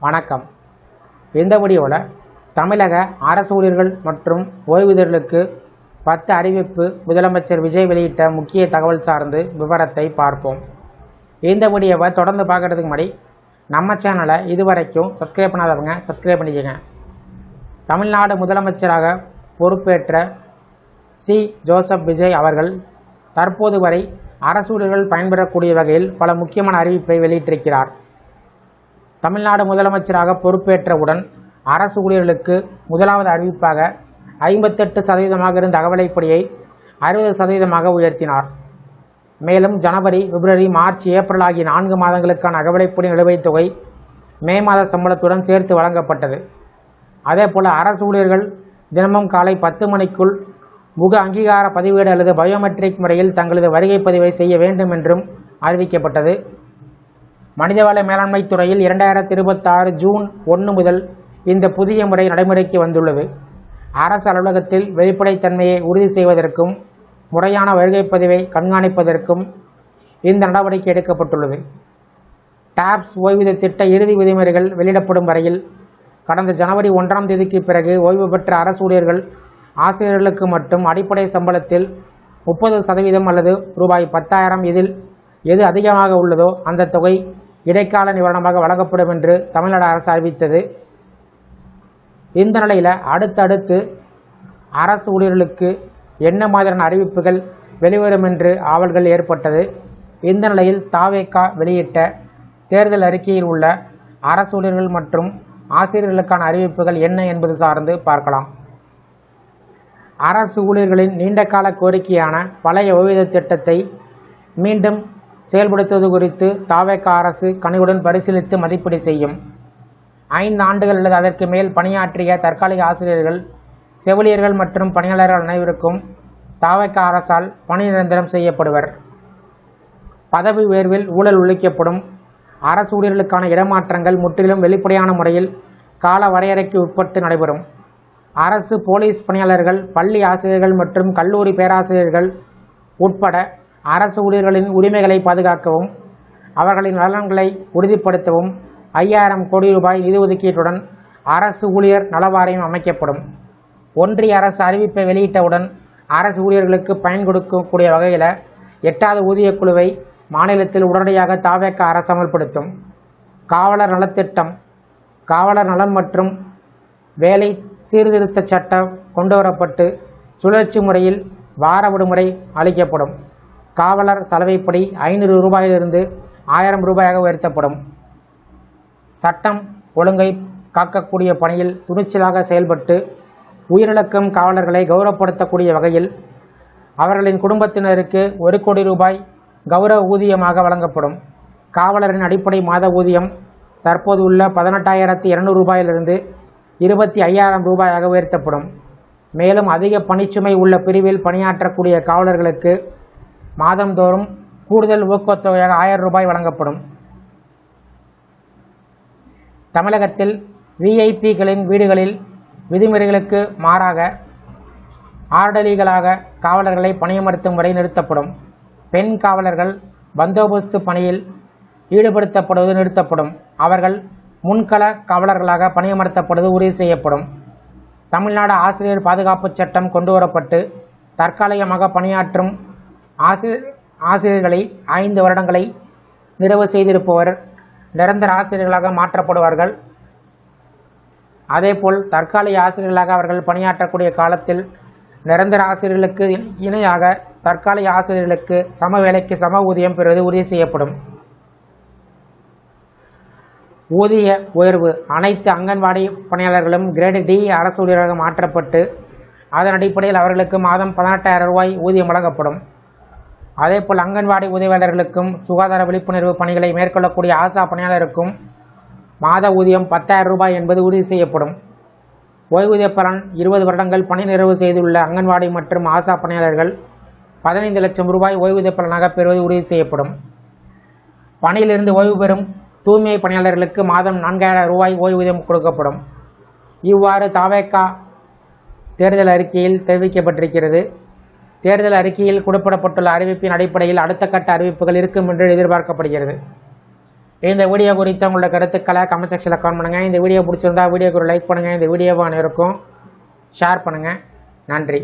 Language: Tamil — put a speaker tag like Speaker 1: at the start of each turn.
Speaker 1: வணக்கம். இந்த வீடியோவில் தமிழக அரசு ஊழியர்கள் மற்றும் ஓய்வூதியர்களுக்கு 10 அறிவிப்பு முதலமைச்சர் விஜய் வெளியிட்ட முக்கிய தகவல் சார்ந்து விவரத்தை பார்ப்போம். இந்த வீடியோவை தொடர்ந்து பார்க்குறதுக்கு முன்னாடி நம்ம சேனலை இதுவரைக்கும் சப்ஸ்கிரைப் பண்ணாதவங்க சப்ஸ்கிரைப் பண்ணிக்கோங்க. தமிழ்நாடு முதலமைச்சராக பொறுப்பேற்ற ஜோசப் விஜய் அவர்கள் தற்போது வரை அரசு ஊழியர்கள் பயன்பெறக்கூடிய வகையில் பல முக்கியமான அறிவிப்பை வெளியிட்டிருக்கிறார். தமிழ்நாடு முதலமைச்சராக பொறுப்பேற்றவுடன் அரசு ஊழியர்களுக்கு முதலாவது அறிவிப்பாக 58% இருந்த அகவிலைப்படியை 60% உயர்த்தினார். மேலும் ஜனவரி, பிப்ரவரி, மார்ச், ஏப்ரல் ஆகிய 4 மாதங்களுக்கான அகவிலைப்படி நிலுவைத் தொகை மே மாத சம்பளத்துடன் சேர்த்து வழங்கப்பட்டது. அதேபோல் அரசு ஊழியர்கள் தினமும் காலை 10 மணிக்குள் முக அங்கீகார பதிவேடு அல்லது பயோமெட்ரிக் முறையில் தங்களது வருகை பதிவை செய்ய வேண்டும் என்றும் அறிவிக்கப்பட்டது. மனிதவள மேலாண்மை துறையில் 2026 ஜூன் 1 முதல் இந்த புதிய முறை நடைமுறைக்கு வந்துள்ளது. அரசு அலுவலகத்தில் வெளிப்படைத்தன்மையை உறுதி செய்வதற்கும் முறையான வருகை பதிவை கண்காணிப்பதற்கும் இந்த நடவடிக்கை எடுக்கப்பட்டுள்ளது. டாப்ஸ் ஓய்வூதிய திட்ட இறுதி விதிமுறைகள் வெளியிடப்படும் வரையில் கடந்த ஜனவரி 1ஆம் தேதிக்கு பிறகு ஓய்வு பெற்ற அரசு ஊழியர்கள், ஆசிரியர்களுக்கு மட்டும் அடிப்படை சம்பளத்தில் 30% அல்லது ரூபாய் 10,000 இதில் எது அதிகமாக உள்ளதோ அந்த தொகை இடைக்கால நிவாரணமாக வழங்கப்படும் என்று தமிழ்நாடு அரசு அறிவித்தது. இந்த நிலையில் அடுத்தடுத்து அரசு ஊழியர்களுக்கு என்ன மாதிரியான அறிவிப்புகள் வெளிவரும் என்று ஆவல்கள் ஏற்பட்டது. இந்த நிலையில் தவேகா வெளியிட்ட தேர்தல் அறிக்கையில் உள்ள அரசு ஊழியர்கள் மற்றும் ஆசிரியர்களுக்கான அறிவிப்புகள் என்ன என்பது சார்ந்து பார்க்கலாம். அரசு ஊழியர்களின் நீண்டகால கோரிக்கையான பழைய ஓய்வூதிய திட்டத்தை மீண்டும் செயல்படுத்துவது குறித்து தவேகா அரசு கனிவுடன் பரிசீலித்து மதிப்பீடு செய்யும். 5 ஆண்டுகள் அல்லது அதற்கு மேல் பணியாற்றிய தற்காலிக ஆசிரியர்கள், செவிலியர்கள் மற்றும் பணியாளர்கள் அனைவருக்கும் தவேகா அரசால் பணி நிரந்தரம் செய்யப்படுவர். பதவி உயர்வில் ஊழல் ஒழிக்கப்படும். அரசு ஊழியர்களுக்கான இடமாற்றங்கள் முற்றிலும் வெளிப்படையான முறையில் கால வரையறைக்கு உட்பட்டு நடைபெறும். அரசு போலீஸ் பணியாளர்கள், பள்ளி ஆசிரியர்கள் மற்றும் கல்லூரி பேராசிரியர்கள் உட்பட அரசு ஊழியர்களின் உரிமைகளை பாதுகாக்கவும் அவர்களின் நலன்களை உறுதிப்படுத்தவும் 5000 கோடி ரூபாய் நிதி ஒதுக்கீட்டுடன் அரசு ஊழியர் நல வாரியம் அமைக்கப்படும். ஒன்றிய அரசு அறிவிப்பை வெளியிட்டவுடன் அரசு ஊழியர்களுக்கு பயன் கொடுக்கக்கூடிய வகையில் 8வது ஊதியக் குழுவை மாநிலத்தில் உடனடியாக தவேகா அரசு அமல்படுத்தும். காவலர் நலத்திட்டம், காவலர் நலம் மற்றும் வேலை சீர்திருத்த சட்டம் கொண்டுவரப்பட்டு சுழற்சி முறையில் வார விடுமுறை அளிக்கப்படும். காவலர் சலவைப்படி 500 ரூபாயிலிருந்து 1000 ரூபாயாக உயர்த்தப்படும். சட்டம் ஒழுங்கை காக்கக்கூடிய பணியில் துணிச்சலாக செயல்பட்டு உயிரிழக்கும் காவலர்களை கௌரவப்படுத்தக்கூடிய வகையில் அவர்களின் குடும்பத்தினருக்கு 1 கோடி ரூபாய் கௌரவ ஊதியமாக வழங்கப்படும். காவலரின் அடிப்படை மாத ஊதியம் தற்போது உள்ள 18,200 ரூபாயிலிருந்து 25,000 ரூபாயாக உயர்த்தப்படும். மேலும் அதிக பணிச்சுமை உள்ள பிரிவில் பணியாற்றக்கூடிய காவலர்களுக்கு மாதந்தோறும் கூடுதல் ஊக்கத்தொகையாக 1000 ரூபாய் வழங்கப்படும். தமிழகத்தில் விஐபிகளின் வீடுகளில் விதிமுறைகளுக்கு மாறாக ஆர்டலிகளாக காவலர்களை பணியமர்த்தும் முறை நிறுத்தப்படும். பெண் காவலர்கள் பந்தோபஸ்து பணியில் ஈடுபடுத்தப்படுவது நிறுத்தப்படும். அவர்கள் முன்கள காவலர்களாக பணியமர்த்தப்படுவது உறுதி செய்யப்படும். தமிழ்நாடு ஆசிரியர் பாதுகாப்பு சட்டம் கொண்டுவரப்பட்டு தற்காலிகமாக பணியாற்றும் ஆசிரியர்களை 5 வருடங்களை நிறைவு செய்திருப்பவர் நிரந்தர ஆசிரியர்களாக மாற்றப்படுவார்கள். அதேபோல் தற்காலிக ஆசிரியர்களாக அவர்கள் பணியாற்றக்கூடிய காலத்தில் நிரந்தர ஆசிரியர்களுக்கு இணையாக தற்காலிக ஆசிரியர்களுக்கு சம வேலைக்கு சம ஊதியம் பெறுவது உறுதி செய்யப்படும். ஊதிய உயர்வு, அனைத்து அங்கன்வாடி பணியாளர்களும் கிரேடு டி அரசு ஊழியராக மாற்றப்பட்டு அதன் அடிப்படையில் அவர்களுக்கு மாதம் 18,000 ரூபாய் ஊதியம் வழங்கப்படும். அதேபோல் அங்கன்வாடி உதவியாளர்களுக்கும் சுகாதார விழிப்புணர்வு பணிகளை மேற்கொள்ளக்கூடிய ஆசா பணியாளருக்கும் மாத ஊதியம் 10,000 ரூபாய் என்பது உறுதி செய்யப்படும். ஓய்வூதிய பலன் 20 வருடங்கள் பணி நிறைவு செய்துள்ள அங்கன்வாடி மற்றும் ஆசா பணியாளர்கள் 15 லட்சம் ரூபாய் ஓய்வூதிய பலனாக பெறுவது உறுதி செய்யப்படும். பணியிலிருந்து ஓய்வு பெறும் தூய்மை பணியாளர்களுக்கு மாதம் 4,000 ரூபாய் ஓய்வூதியம் கொடுக்கப்படும். இவ்வாறு தவேகா தேர்தல் அறிக்கையில் தெரிவிக்கப்பட்டிருக்கிறது. தேர்தல் அறிக்கையில் குறிப்பிடப்பட்டுள்ள அறிவிப்பின் அடிப்படையில் அடுத்த கட்ட அறிவிப்புகள் இருக்கும் என்று எதிர்பார்க்கப்படுகிறது. இந்த வீடியோ குறித்த உங்களோட கருத்துக்களை கமெண்ட் செக்ஷனில் கமெண்ட் பண்ணுங்கள். இந்த வீடியோ பிடிச்சிருந்தா வீடியோக்கு ஒரு லைக் பண்ணுங்கள். இந்த வீடியோவை அனைவருக்கும் ஷேர் பண்ணுங்கள். நன்றி.